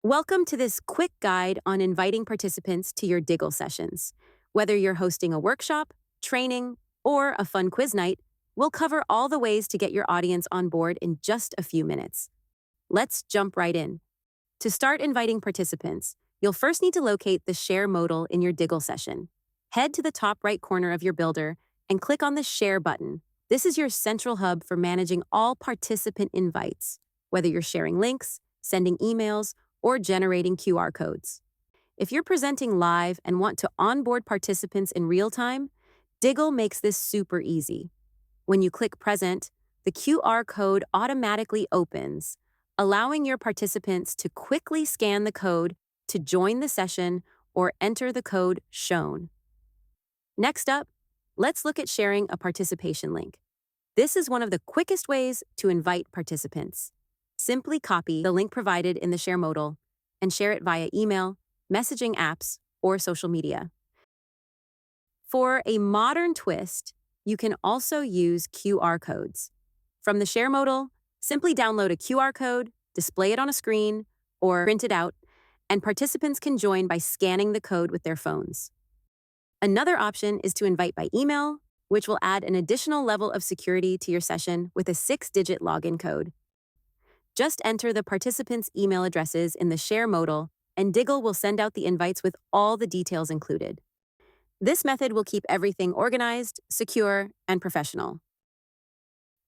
Welcome to this quick guide on inviting participants to your Diggle sessions. Whether you're hosting a workshop, training, or a fun quiz night, we'll cover all the ways to get your audience on board in just a few minutes. Let's jump right in. To start inviting participants, you'll first need to locate the Share modal in your Diggle session. Head to the top right corner of your builder and click on the Share button. This is your central hub for managing all participant invites, whether you're sharing links, sending emails, or generating QR codes. If you're presenting live and want to onboard participants in real time, Diggle makes this super easy. When you click Present, the QR code automatically opens, allowing your participants to quickly scan the code to join the session or enter the code shown. Next up, let's look at sharing a participation link. This is one of the quickest ways to invite participants. Simply copy the link provided in the Share modal and share it via email, messaging apps, or social media. For a modern twist, you can also use QR codes. From the Share modal, simply download a QR code, display it on a screen, or print it out, and participants can join by scanning the code with their phones. Another option is to invite by email, which will add an additional level of security to your session with a 6-digit login code. Just enter the participants' email addresses in the Share modal, and Diggle will send out the invites with all the details included. This method will keep everything organized, secure, and professional.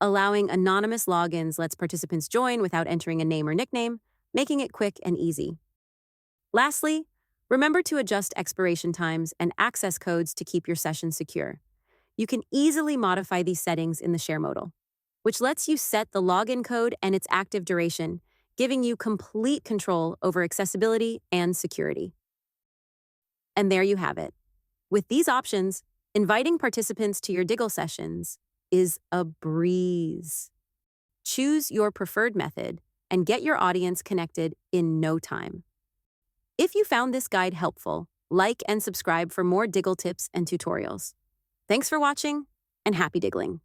Allowing anonymous logins lets participants join without entering a name or nickname, making it quick and easy. Lastly, remember to adjust expiration times and access codes to keep your session secure. You can easily modify these settings in the Share modal, which lets you set the login code and its active duration, giving you complete control over accessibility and security. And there you have it. With these options, inviting participants to your Diggle sessions is a breeze. Choose your preferred method and get your audience connected in no time. If you found this guide helpful, like and subscribe for more Diggle tips and tutorials. Thanks for watching, and happy Diggling!